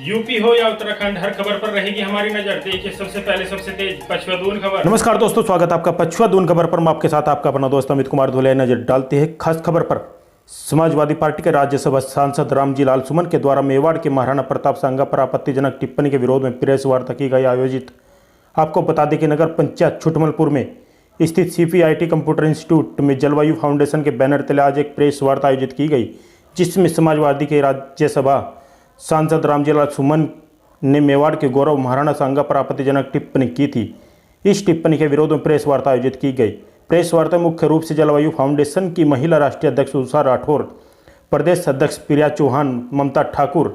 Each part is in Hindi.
यूपी हो या उत्तराखंड, हर खबर पर रहेगी हमारी नजर। देखिए सबसे पहले सबसे तेज पछुआ दून खबर। नमस्कार दोस्तों, स्वागत है आपका पछुआ दून खबर पर। मैं आपके साथ आपका अपना दोस्त अमित कुमार धुले नजर डालते हैं खास खबर पर। समाजवादी पार्टी के राज्यसभा सांसद रामजी लाल सुमन के द्वारा मेवाड़ के महाराणा प्रताप सांगा पर आपत्तिजनक टिप्पणी के विरोध में प्रेस वार्ता की गई आयोजित। आपको बता दें कि नगर पंचायत छुटमलपुर में स्थित CPIT कंप्यूटर इंस्टीट्यूट में जलवायु फाउंडेशन के बैनर तले आज एक प्रेस वार्ता आयोजित की गई, जिसमें समाजवादी के राज्यसभा सांसद रामजी लाल सुमन ने मेवाड़ के गौरव महाराणा सांगा पर आपत्तिजनक टिप्पणी की थी। इस टिप्पणी के विरोध में प्रेस वार्ता आयोजित की गई। प्रेस वार्ता मुख्य रूप से जलवायु फाउंडेशन की महिला राष्ट्रीय अध्यक्ष उषा राठौर, प्रदेश अध्यक्ष प्रिया चौहान, ममता ठाकुर,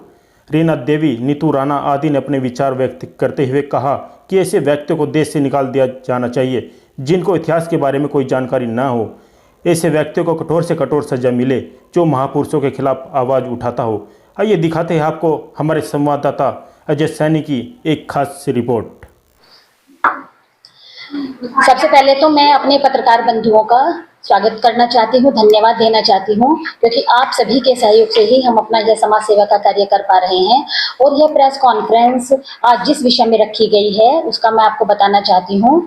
रीना देवी, नीतू राणा आदि ने अपने विचार व्यक्त करते हुए कहा कि ऐसे व्यक्तियों को देश से निकाल दिया जाना चाहिए जिनको इतिहास के बारे में कोई जानकारी न हो। ऐसे व्यक्तियों को कठोर से कठोर सजा मिले जो महापुरुषों के खिलाफ आवाज़ उठाता हो। आइए दिखाते हैं आपको हमारे संवाददाता अजय सैनी की एक खास रिपोर्ट। सबसे पहले तो मैं अपने पत्रकार बंधुओं का स्वागत करना चाहती हूँ, धन्यवाद देना चाहती हूँ, क्योंकि आप सभी के सहयोग से ही हम अपना यह समाज सेवा का कार्य कर पा रहे हैं। और यह प्रेस कॉन्फ्रेंस आज जिस विषय में रखी गई है उसका मैं आपको बताना चाहती हूँ।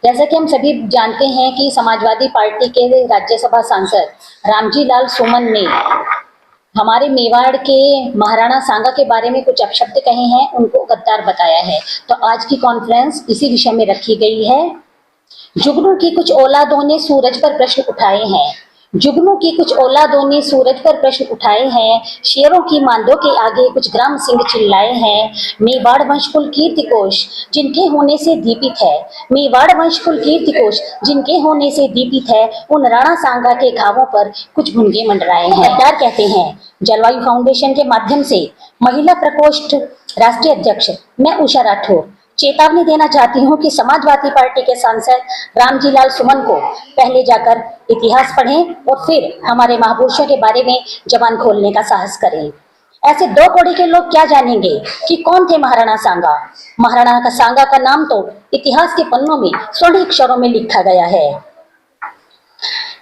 जैसा कि हम सभी जानते हैं कि समाजवादी पार्टी के राज्यसभा सांसद रामजी लाल सुमन ने हमारे मेवाड़ के महाराणा सांगा के बारे में कुछ अपशब्द कहे हैं, उनको गद्दार बताया है। तो आज की कॉन्फ्रेंस इसी विषय में रखी गई है। जुगनू की कुछ औलादों ने सूरज पर प्रश्न उठाए हैं। जुगनू की कुछ औलादों ने सूरज पर प्रश्न उठाए हैं। शेरों की मांदों के आगे कुछ ग्राम सिंह चिल्लाए हैं। मेवाड़ वंश कुल कीर्तिकोश जिनके होने से दीपित है, मेवाड़ वंश कुल कीर्तिकोश जिनके होने से दीपित है, उन राणा सांगा के घावों पर कुछ भुनगे मंडराए हैं। गद्दार कहते हैं। जलवायु फाउंडेशन के माध्यम से महिला प्रकोष्ठ राष्ट्रीय अध्यक्ष मैं उषा राठौर चेतावनी देना चाहती हूं कि समाजवादी पार्टी के सांसद रामजी लाल सुमन को पहले जाकर इतिहास पढ़ें और फिर हमारे महापुरुषों के बारे में जबान खोलने का साहस करें। ऐसे दो कौड़ी के लोग क्या जानेंगे कि कौन थे महाराणा सांगा। महाराणा का सांगा का नाम तो इतिहास के पन्नों में स्वर्ण अक्षरों में लिखा गया है।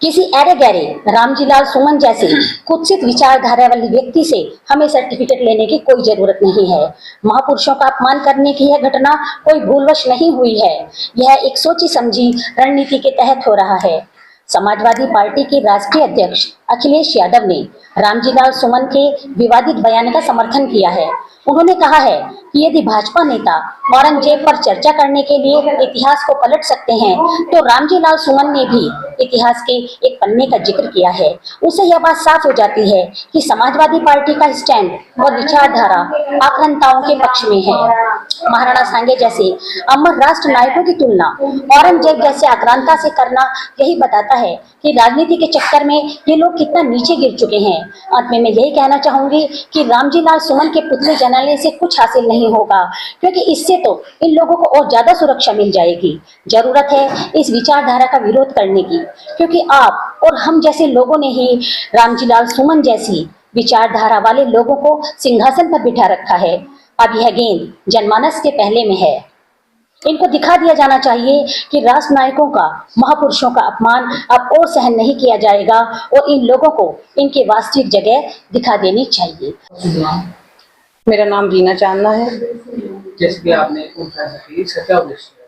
किसी अरे गहरे रामजी लाल सुमन जैसे कुत्सित विचारधारा वाले व्यक्ति से हमें सर्टिफिकेट लेने की कोई जरूरत नहीं है। महापुरुषों का अपमान करने की यह घटना कोई भूलवश नहीं हुई है, यह एक सोची समझी रणनीति के तहत हो रहा है। समाजवादी पार्टी के राष्ट्रीय अध्यक्ष अखिलेश यादव ने रामजी लाल सुमन के विवादित बयान का समर्थन किया है। उन्होंने कहा है कि यदि भाजपा नेता औरंगजेब पर चर्चा करने के लिए इतिहास को पलट सकते हैं तो रामजी लाल सुमन ने भी इतिहास के एक पन्ने का जिक्र किया है। उससे यह बात साफ हो जाती है कि समाजवादी पार्टी का स्टैंड और विचारधारा आक्रांताओं के पक्ष में है। महाराणा सांगे जैसे अमर राष्ट्र नायकों की तुलना औरंगजेब जैसे आक्रांता से करना यही बताता है कि राजनीति के चक्कर में ये लोग कितना नीचे गिर चुके हैं। अंत में मैं यही कहना चाहूंगी कि रामजी लाल सुमन के पुतले जलाने से कुछ हासिल नहीं होगा, क्योंकि इससे तो इन लोगों को और ज्यादा सुरक्षा मिल जाएगी। जरूरत है इस विचारधारा का विरोध करने की, क्योंकि आप और हम जैसे लोगों ने ही रामजी लाल सुमन जैसी विचारधारा वाले लोगों को सिंहासन पर बिठा रखा है। अब यह गेंद जनमानस के पहले में है। इनको दिखा दिया जाना चाहिए कि राष्ट्र नायकों का, महापुरुषों का अपमान अब और सहन नहीं किया जाएगा और इन लोगों को इनकी वास्तविक जगह दिखा देनी चाहिए। मेरा नाम रीना चांदना है। जैसे कि आपने इसका क्या उद्देश्य है?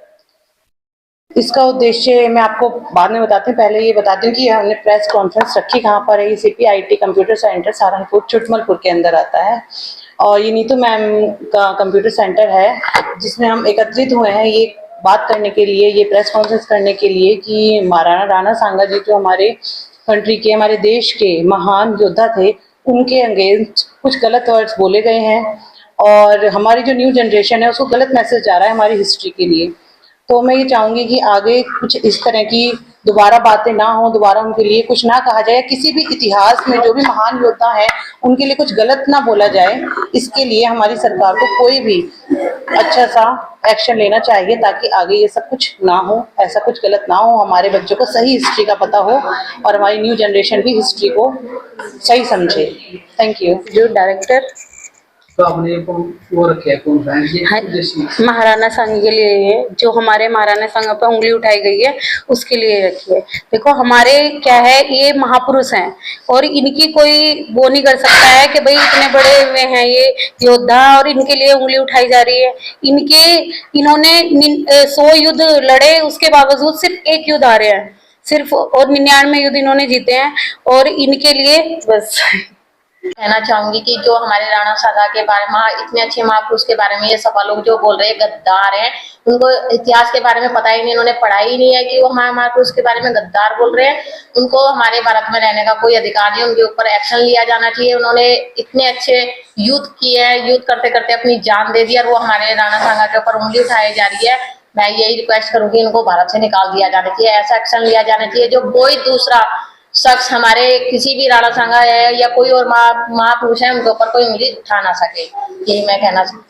इसका उद्देश्य मैं आपको बाद में बताती हूँ, पहले ये बताती हूँ कि हमने प्रेस कॉन्फ्रेंस रखी कहाँ पर है। ये CPIT computer centre Saharanpur Chhutmalpur के अंदर आता है और ये नीतू मैम का कंप्यूटर सेंटर है, जिसमें हम एकत्रित हुए हैं ये बात करने के लिए, ये प्रेस कॉन्फ्रेंस करने के लिए कि महाराणा राणा सांगा जी जो हमारे कंट्री के, हमारे देश के महान योद्धा थे, उनके अगेंस्ट कुछ गलत वर्ड्स बोले गए हैं और हमारी जो न्यू जनरेशन है उसको गलत मैसेज जा रहा है हमारी हिस्ट्री के लिए। तो मैं ये चाहूँगी कि आगे कुछ इस तरह की दोबारा बातें ना हो, दोबारा उनके लिए कुछ ना कहा जाए, किसी भी इतिहास में जो भी महान योद्धा हैं उनके लिए कुछ गलत ना बोला जाए। इसके लिए हमारी सरकार को कोई भी अच्छा सा एक्शन लेना चाहिए ताकि आगे ये सब कुछ ना हो, ऐसा कुछ गलत ना हो, हमारे बच्चों को सही हिस्ट्री का पता हो और हमारी न्यू जनरेशन भी हिस्ट्री को सही समझे। Thank you. जो डायरेक्टर तो आपने वो रखे है कॉन्फ्रेंस ये हाँ, उद्देश्य महाराणा संघ के लिए ये जो हमारे महाराणा संघ पर उंगली उठाई गई है उसके लिए रखी है। देखो हमारे क्या है, ये महापुरुष हैं और इनकी कोई वो नहीं कर सकता है कि भाई इतने बड़े हुए हैं ये योद्धा और इनके लिए उंगली उठाई जा रही है। इन्होंने 100 युद्ध लड़े, उसके बावजूद सिर्फ एक युद्ध हारे हैं सिर्फ, और 99 युद्ध इन्होंने जीते हैं और इनके लिए बस कहना चाहूंगी कि जो हमारे राणा सागा के बारे में इतने अच्छे महापुरुष के बारे में ये सफा लोग जो बोल रहे हैं गद्दार हैं, उनको इतिहास के बारे में पता ही नहीं, इन्होंने पढ़ा ही नहीं है कि वो हमारे महापुरुष के बारे में गद्दार बोल रहे हैं। उनको हमारे भारत में रहने का कोई अधिकार नहीं, उनके ऊपर एक्शन लिया जाना चाहिए। उन्होंने इतने अच्छे युद्ध किए हैं, युद्ध करते करते अपनी जान दे दी और वो हमारे राणा सागा के ऊपर उंगली उठाई जा रही है। मैं यही रिक्वेस्ट करूंगी इनको भारत से निकाल दिया जाना चाहिए, ऐसा एक्शन लिया जाना चाहिए जो कोई दूसरा शख्स हमारे किसी भी राणा संघा है या कोई और महापुरुष है उनके ऊपर कोई उंगली उठा ना सके। यही मैं कहना चाहती हूँ।